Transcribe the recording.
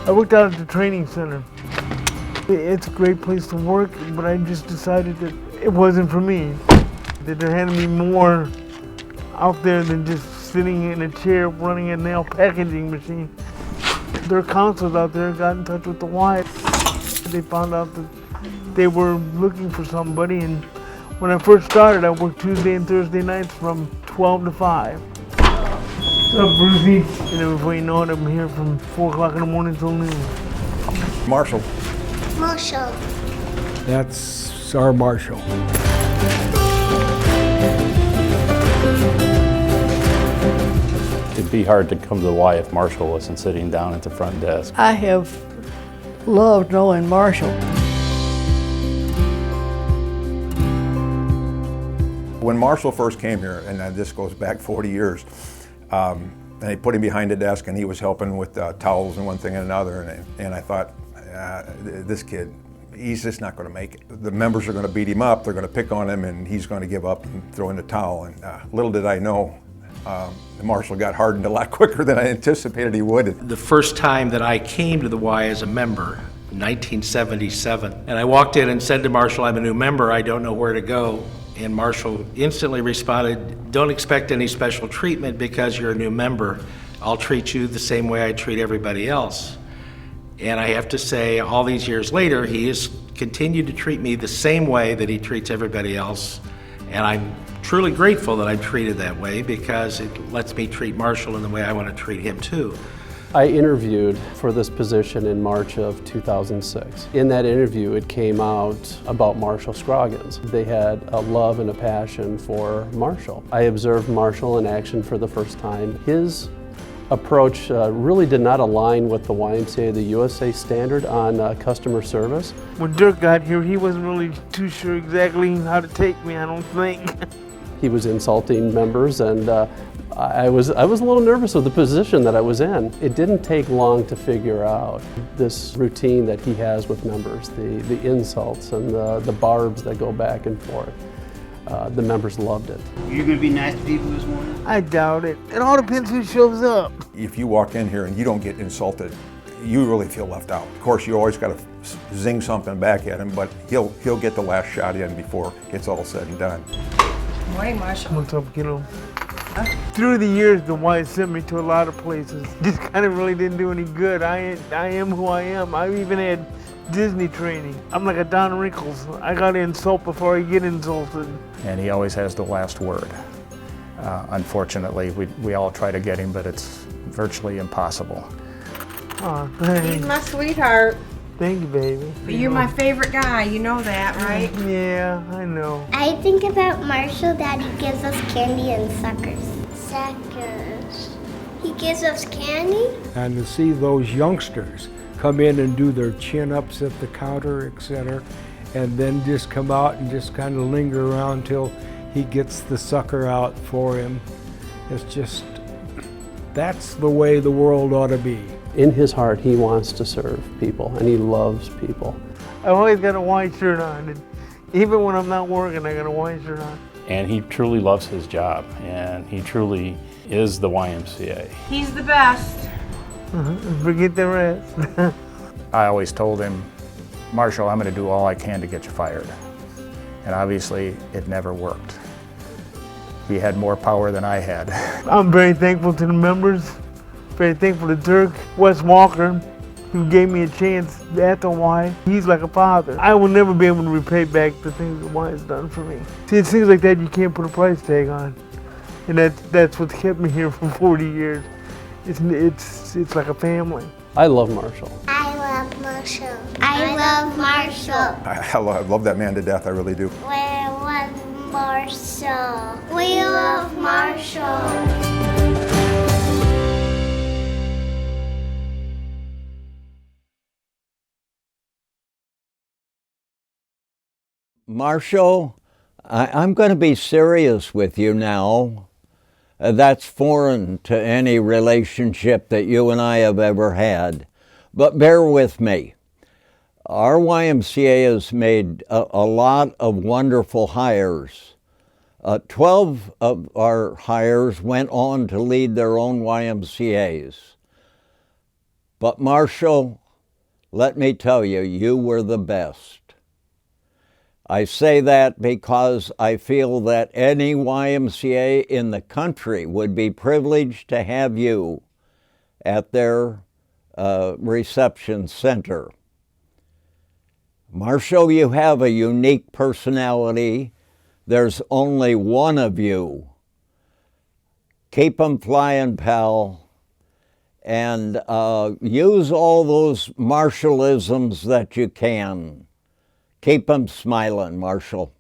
I worked out at the training center. It's a great place to work, but I just decided that it wasn't for me. That there had to be more out there than just sitting in a chair running a nail packaging machine. There are counselors out there got in touch with the Y. They found out that they were looking for somebody, and when I first started, I worked Tuesday and Thursday nights from 12 to 5. What's up, Brucey? And then before you know it, I'm here from 4 o'clock in the morning till noon. Marshall. Marshall. That's our Marshall. It'd be hard to come to the Y if Marshall wasn't sitting down at the front desk. I have loved knowing Marshall. When Marshall first came here, and this goes back 40 years, and they put him behind the desk and he was helping with towels and one thing and another, and I thought, this kid, he's just not going to make it. The members are going to beat him up, they're going to pick on him, and he's going to give up and throw in the towel. And little did I know, Marshall got hardened a lot quicker than I anticipated he would. The first time that I came to the Y as a member, 1977, and I walked in and said to Marshall, I'm a new member, I don't know where to go. And Marshall instantly responded, don't expect any special treatment because you're a new member. I'll treat you the same way I treat everybody else. And I have to say, all these years later, he has continued to treat me the same way that he treats everybody else. And I'm truly grateful that I'm treated that way because it lets me treat Marshall in the way I want to treat him too. I interviewed for this position in March of 2006. In that interview, it came out about Marshall Scroggins. They had a love and a passion for Marshall. I observed Marshall in action for the first time. His approach really did not align with the YMCA, the USA standard on customer service. When Dirk got here, he wasn't really too sure exactly how to take me, I don't think. He was insulting members, and I was a little nervous of the position that I was in. It didn't take long to figure out this routine that he has with members, the insults and the barbs that go back and forth. The members loved it. You're going to be nice to people this morning? I doubt it. It all depends who shows up. If you walk in here and you don't get insulted, you really feel left out. Of course, you always got to zing something back at him, but he'll get the last shot in before it's all said and done. Morning, Marshall. What's up, kiddo? Through the years, the Y sent me to a lot of places. Just kind of really didn't do any good. I am who I am. I even had Disney training. I'm like a Don Rickles. I got to insult before I get insulted. And he always has the last word. Unfortunately, we all try to get him, but it's virtually impossible. Oh, thanks. He's my sweetheart. Thank you, baby. But you're my favorite guy, you know that, right? Yeah, I know. I think about Marshall that he gives us candy and suckers. Suckers. He gives us candy? And to see those youngsters come in and do their chin-ups at the counter, etc., and then just come out and just kind of linger around till he gets the sucker out for him. It's just, that's the way the world ought to be. In his heart, he wants to serve people, and he loves people. I always got a white shirt on, and even when I'm not working, I got a white shirt on. And he truly loves his job, and he truly is the YMCA. He's the best. Forget the rest. I always told him, Marshall, I'm going to do all I can to get you fired. And obviously, it never worked. He had more power than I had. I'm very thankful to the members, very thankful to Dirk, Wes Walker, who gave me a chance at the Y. He's like a father. I will never be able to repay back the things the Y has done for me. See, it's things like that you can't put a price tag on. And that's what's kept me here for 40 years. It's like a family. I love Marshall. I love Marshall. I love Marshall. I love that man to death, I really do. We love Marshall. We love Marshall. Marshall, I'm going to be serious with you now. That's foreign to any relationship that you and I have ever had. But bear with me. Our YMCA has made a lot of wonderful hires 12 of our hires went on to lead their own YMCAs. But Marshall, let me tell you, you were the best. I say that because I feel that any YMCA in the country would be privileged to have you at their reception center. Marshall, you have a unique personality. There's only one of you. Keep 'em flying, pal, and use all those Marshallisms that you can. Keep 'em smiling, Marshall.